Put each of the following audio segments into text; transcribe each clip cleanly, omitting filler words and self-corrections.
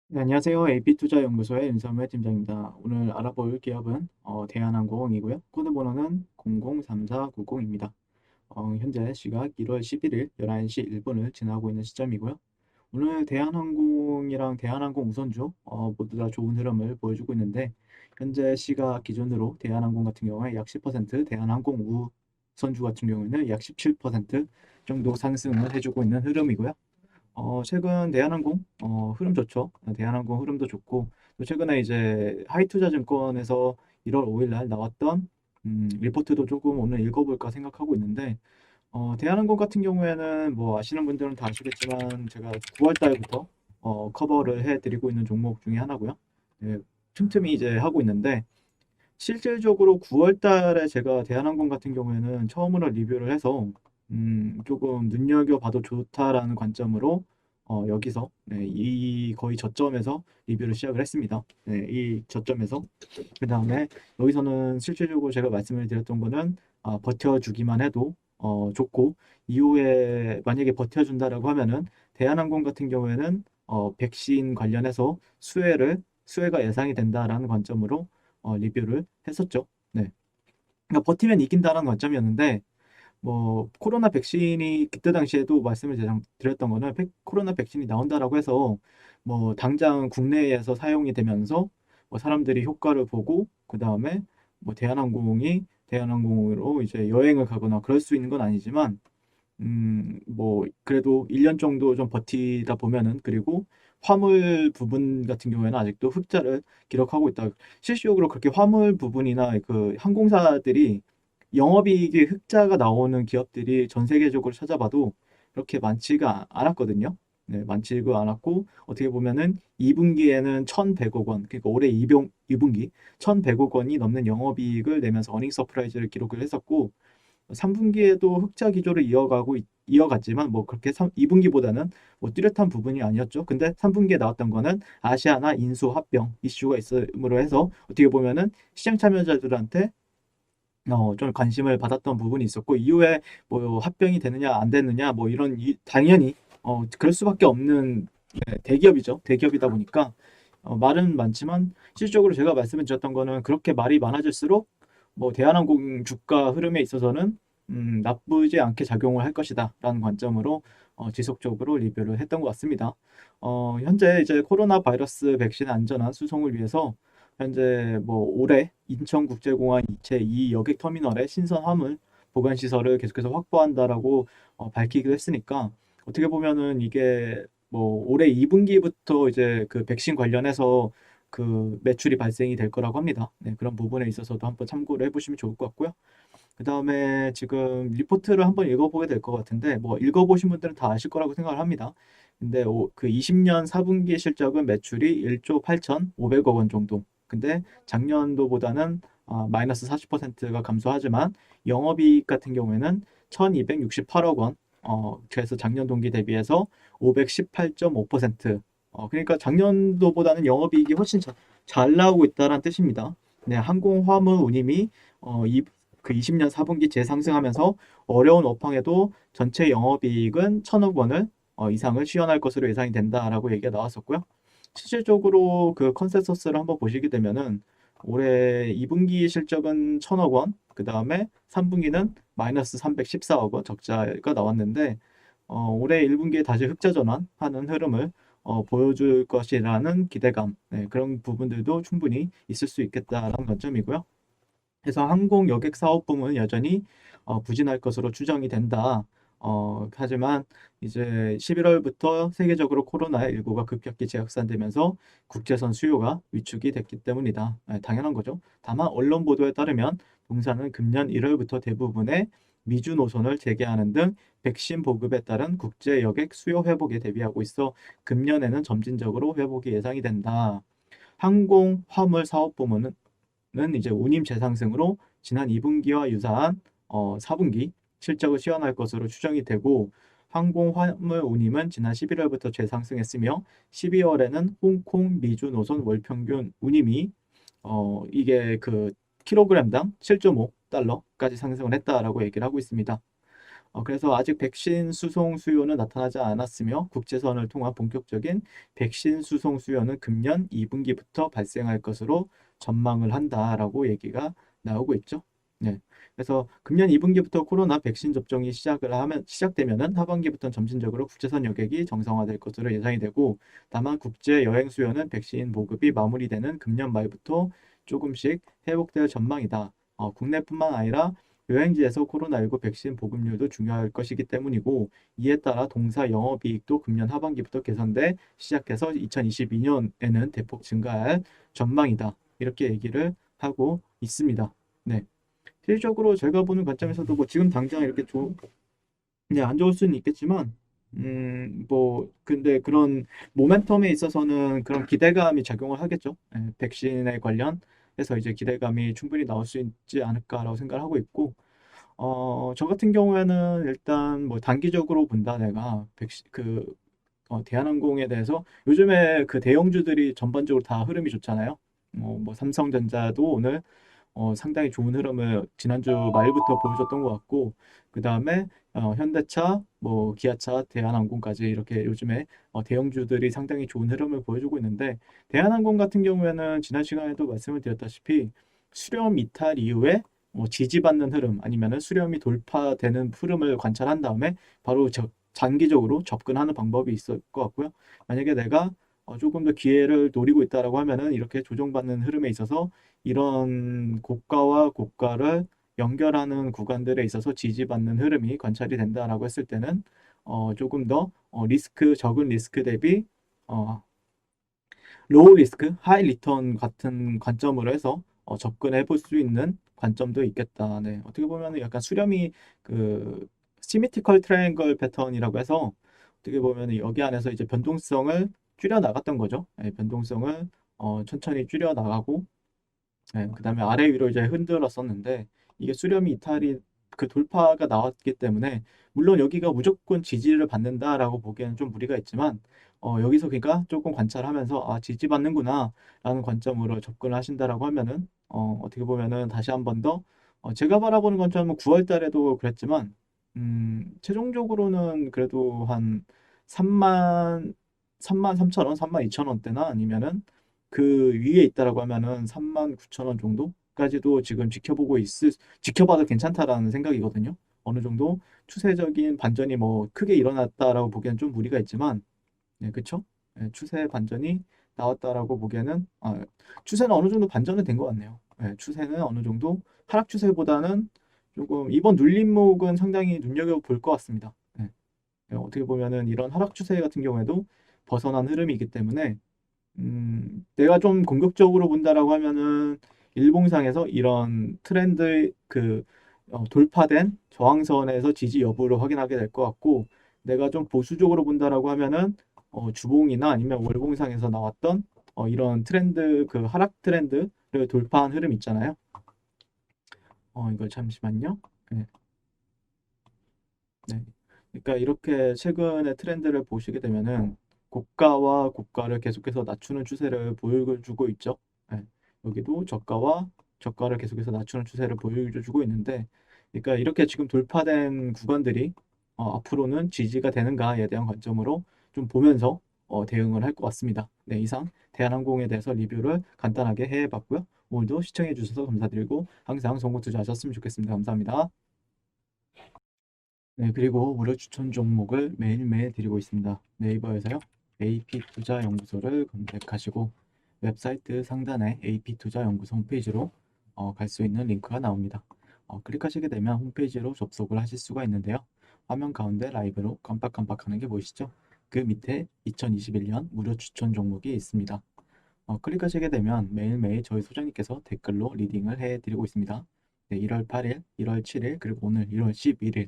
네, 안녕하세요. AP투자연구소의 윤선배 팀장입니다. 오늘 알아볼 기업은 대한항공이고요. 코드 번호는 003490입니다. 현재 시각 1월 11일 11시 1분을 지나고 있는 시점이고요. 오늘 대한항공이랑 대한항공 우선주 모두 다 좋은 흐름을 보여주고 있는데 현재 시각 기준으로 대한항공 같은 경우에 약 10%, 대한항공 우선주 같은 경우에는 약 17% 정도 상승을 해주고 있는 흐름이고요. 최근 대한항공 흐름 좋죠. 대한항공 흐름도 좋고 또 최근에 이제 하이투자증권에서 1월 5일 날 나왔던 리포트도 조금 오늘 읽어볼까 생각하고 있는데 대한항공 같은 경우에는 뭐 아시는 분들은 다 아시겠지만 제가 9월 달부터 커버를 해드리고 있는 종목 중에 하나고요. 네, 틈틈이 이제 하고 있는데 실질적으로 9월 달에 제가 대한항공 같은 경우에는 처음으로 리뷰를 해서 조금 눈여겨봐도 좋다라는 관점으로 여기서 네, 이 거의 저점에서 리뷰를 시작을 했습니다. 네, 이 저점에서 그 다음에 여기서는 실질적으로 제가 말씀을 드렸던 거는 버텨주기만 해도 좋고 이후에 만약에 버텨준다라고 하면은 대한항공 같은 경우에는 백신 관련해서 수혜가 예상이 된다라는 관점으로 리뷰를 했었죠. 네. 그러니까 버티면 이긴다라는 관점이었는데 뭐 코로나 백신이 그때 당시에도 말씀을 드렸던 거는 코로나 백신이 나온다라고 해서 뭐 당장 국내에서 사용이 되면서 뭐 사람들이 효과를 보고 그 다음에 뭐 대한항공으로 이제 여행을 가거나 그럴 수 있는 건 아니지만 뭐 그래도 1년 정도 좀 버티다 보면은 그리고 화물 부분 같은 경우에는 아직도 흑자를 기록하고 있다. 실질적으로 그렇게 화물 부분이나 그 항공사들이 영업이익이 흑자가 나오는 기업들이 전 세계적으로 찾아봐도 그렇게 많지가 않았거든요. 네, 많지가 않았고 어떻게 보면은 2분기에는 1,100억 원, 그러니까 올해 2분기 1,100억 원이 넘는 영업이익을 내면서 어닝 서프라이즈를 기록을 했었고 3분기에도 흑자 기조를 이어갔지만 뭐 그렇게 2분기보다는 뭐 뚜렷한 부분이 아니었죠. 근데 3분기에 나왔던 거는 아시아나 인수 합병 이슈가 있음으로 해서 어떻게 보면은 시장 참여자들한테 좀 관심을 받았던 부분이 있었고 이후에 뭐 합병이 되느냐 안 되느냐 뭐 이런 당연히 그럴 수밖에 없는 네, 대기업이죠. 대기업이다 보니까 말은 많지만 실질적으로 제가 말씀을 드렸던 거는 그렇게 말이 많아질수록 뭐 대한항공 주가 흐름에 있어서는 나쁘지 않게 작용을 할 것이다라는 관점으로 지속적으로 리뷰를 했던 것 같습니다. 현재 이제 코로나 바이러스 백신 안전한 수송을 위해서 현재 뭐 올해 인천국제공항 제2 여객 터미널의 신선 화물 보관 시설을 계속해서 확보한다라고 밝히기도 했으니까 어떻게 보면은 이게 뭐 올해 2분기부터 이제 그 백신 관련해서 그 매출이 발생이 될 거라고 합니다. 네, 그런 부분에 있어서도 한번 참고를 해보시면 좋을 것 같고요. 그 다음에 지금 리포트를 한번 읽어보게 될 것 같은데 뭐 읽어보신 분들은 다 아실 거라고 생각을 합니다. 근데 그 20년 4분기 실적은 매출이 1조 8,500억 원 정도. 근데 작년도보다는 마이너스 40%가 감소하지만 영업이익 같은 경우에는 1,268억 원. 그래서 작년 동기 대비해서 518.5%. 그러니까 작년도보다는 영업이익이 훨씬 잘 나오고 있다는 뜻입니다. 네, 항공화물 운임이 그 20년 4분기 재상승하면서 어려운 업황에도 전체 영업이익은 1,000억 원을 이상을 시현할 것으로 예상이 된다라고 얘기가 나왔었고요. 실질적으로 그 컨센서스를 한번 보시게 되면은 올해 2분기 실적은 1,000억 원, 그 다음에 3분기는 마이너스 314억 원 적자가 나왔는데 올해 1분기에 다시 흑자 전환하는 흐름을 보여줄 것이라는 기대감, 네, 그런 부분들도 충분히 있을 수 있겠다라는 관점이고요. 그래서 항공 여객 사업 부문은 여전히 부진할 것으로 추정이 된다. 하지만 이제 11월부터 세계적으로 코로나19가 급격히 재확산되면서 국제선 수요가 위축이 됐기 때문이다. 당연한 거죠. 다만 언론 보도에 따르면 동사는 금년 1월부터 대부분의 미주 노선을 재개하는 등 백신 보급에 따른 국제 여객 수요 회복에 대비하고 있어 금년에는 점진적으로 회복이 예상이 된다. 항공 화물 사업 부문은 이제 운임 재상승으로 지난 2분기와 유사한 4분기 실적을 시현할 것으로 추정이 되고 항공 화물 운임은 지난 11월부터 재상승했으며 12월에는 홍콩 미주 노선 월평균 운임이 이게 그 킬로그램당 7.5달러까지 상승을 했다라고 얘기를 하고 있습니다. 그래서 아직 백신 수송 수요는 나타나지 않았으며 국제선을 통한 본격적인 백신 수송 수요는 금년 2분기부터 발생할 것으로 전망을 한다라고 얘기가 나오고 있죠. 네. 그래서 금년 2분기부터 코로나 백신 접종이 시작되면은 하반기부터는 점진적으로 국제선 여객이 정상화될 것으로 예상이 되고, 다만 국제 여행 수요는 백신 보급이 마무리되는 금년 말부터 조금씩 회복될 전망이다. 국내뿐만 아니라 여행지에서 코로나19 백신 보급률도 중요할 것이기 때문이고, 이에 따라 동사 영업이익도 금년 하반기부터 개선돼 시작해서 2022년에는 대폭 증가할 전망이다. 이렇게 얘기를 하고 있습니다. 네. 실질적으로 제가 보는 관점에서도 뭐 지금 당장 이렇게 네, 안 좋을 수는 있겠지만, 뭐, 근데 그런 모멘텀에 있어서는 그런 기대감이 작용을 하겠죠. 예, 백신에 관련해서 이제 기대감이 충분히 나올 수 있지 않을까라고 생각을 하고 있고, 저 같은 경우에는 일단 뭐 단기적으로 본다 내가 대한항공에 대해서 요즘에 그 대형주들이 전반적으로 다 흐름이 좋잖아요. 뭐 삼성전자도 오늘 상당히 좋은 흐름을 지난주 말부터 보여줬던 것 같고, 그 다음에 현대차, 뭐 기아차, 대한항공까지 이렇게 요즘에 대형주들이 상당히 좋은 흐름을 보여주고 있는데, 대한항공 같은 경우에는 지난 시간에도 말씀을 드렸다시피 수렴 이탈 이후에 지지받는 흐름 아니면은 수렴이 돌파되는 흐름을 관찰한 다음에 바로 장기적으로 접근하는 방법이 있을 것 같고요. 만약에 내가 조금 더 기회를 노리고 있다라고 하면은 이렇게 조정받는 흐름에 있어서 이런 고가와 고가를 연결하는 구간들에 있어서 지지받는 흐름이 관찰이 된다라고 했을 때는 조금 더 적은 리스크 대비 어, 로우 리스크, 하이 리턴 같은 관점으로 해서 접근해 볼 수 있는 관점도 있겠다. 네, 어떻게 보면 약간 수렴이 그 시미티컬 트라이앵글 패턴이라고 해서 어떻게 보면 여기 안에서 이제 변동성을 줄여 나갔던 거죠. 네, 변동성을 천천히 줄여 나가고, 네, 그다음에 아래 위로 이제 흔들었었는데 이게 수렴이 이탈이 그 돌파가 나왔기 때문에, 물론 여기가 무조건 지지를 받는다라고 보기에는 좀 무리가 있지만 여기서 그러니까 조금 관찰하면서 지지받는구나 라는 관점으로 접근을 하신다라고 하면은 어떻게 보면은 다시 한번 더 제가 바라보는 관점은 9월 달에도 그랬지만 최종적으로는 그래도 한 3만 3만 3천 원, 3만 2천 원대나 아니면은 그 위에 있다라고 하면은 3만 9천 원 정도까지도 지금 지켜봐도 괜찮다라는 생각이거든요. 어느 정도 추세적인 반전이 뭐 크게 일어났다라고 보기엔 좀 무리가 있지만, 네, 그쵸? 네, 추세 반전이 나왔다라고 보기에는 추세는 어느 정도 반전은 된 것 같네요. 네, 추세는 어느 정도 하락 추세보다는 조금 이번 눌림목은 상당히 눈여겨볼 것 같습니다. 네, 네, 어떻게 보면은 이런 하락 추세 같은 경우에도 벗어난 흐름이기 때문에 내가 좀 공격적으로 본다라고 하면은 일봉상에서 이런 트렌드 돌파된 저항선에서 지지 여부를 확인하게 될 것 같고, 내가 좀 보수적으로 본다라고 하면은 주봉이나 아니면 월봉상에서 나왔던 이런 트렌드 하락 트렌드를 돌파한 흐름 있잖아요. 이거 잠시만요. 네. 네. 그러니까 이렇게 최근의 트렌드를 보시게 되면은 고가와 고가를 계속해서 낮추는 추세를 보여주고 있죠. 네. 여기도 저가와 저가를 계속해서 낮추는 추세를 보여주고 있는데, 그러니까 이렇게 지금 돌파된 구간들이 앞으로는 지지가 되는가에 대한 관점으로 좀 보면서 대응을 할 것 같습니다. 네, 이상 대한항공에 대해서 리뷰를 간단하게 해봤고요. 오늘도 시청해 주셔서 감사드리고 항상 정보 투자하셨으면 좋겠습니다. 감사합니다. 네, 그리고 무료 추천 종목을 매일매일 드리고 있습니다. 네이버에서요, AP투자연구소를 검색하시고 웹사이트 상단에 AP투자연구소 홈페이지로 갈 수 있는 링크가 나옵니다. 클릭하시게 되면 홈페이지로 접속을 하실 수가 있는데요. 화면 가운데 라이브로 깜빡깜빡하는 게 보이시죠? 그 밑에 2021년 무료 추천 종목이 있습니다. 클릭하시게 되면 매일매일 저희 소장님께서 댓글로 리딩을 해드리고 있습니다. 네, 1월 8일, 1월 7일, 그리고 오늘 1월 11일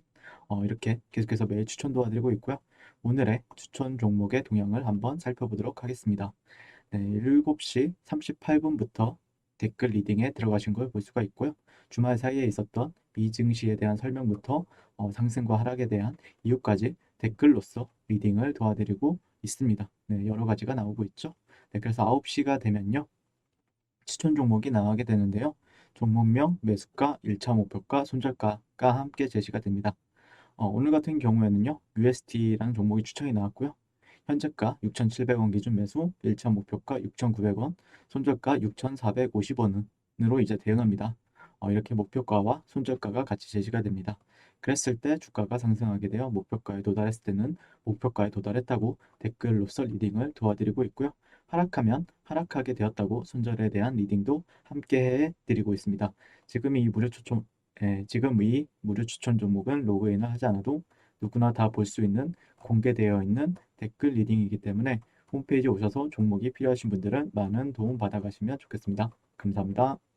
이렇게 계속해서 매일 추천 도와드리고 있고요. 오늘의 추천 종목의 동향을 한번 살펴보도록 하겠습니다. 네, 7시 38분부터 댓글 리딩에 들어가신 걸 볼 수가 있고요. 주말 사이에 있었던 미증시에 대한 설명부터 상승과 하락에 대한 이유까지 댓글로서 리딩을 도와드리고 있습니다. 네, 여러 가지가 나오고 있죠. 네, 그래서 9시가 되면요, 추천 종목이 나가게 되는데요. 종목명, 매수가, 1차 목표가, 손절가가 함께 제시가 됩니다. 오늘 같은 경우에는요, UST라는 종목이 추천이 나왔고요. 현재가 6,700원 기준 매수, 1차 목표가 6,900원, 손절가 6,450원으로 이제 대응합니다. 이렇게 목표가와 손절가가 같이 제시가 됩니다. 그랬을 때 주가가 상승하게 되어 목표가에 도달했을 때는 목표가에 도달했다고 댓글로서 리딩을 도와드리고 있고요. 하락하면 하락하게 되었다고 손절에 대한 리딩도 함께 해드리고 있습니다. 지금 이 무료 추천 종목은 로그인을 하지 않아도 누구나 다 볼 수 있는 공개되어 있는 댓글 리딩이기 때문에 홈페이지 오셔서 종목이 필요하신 분들은 많은 도움 받아가시면 좋겠습니다. 감사합니다.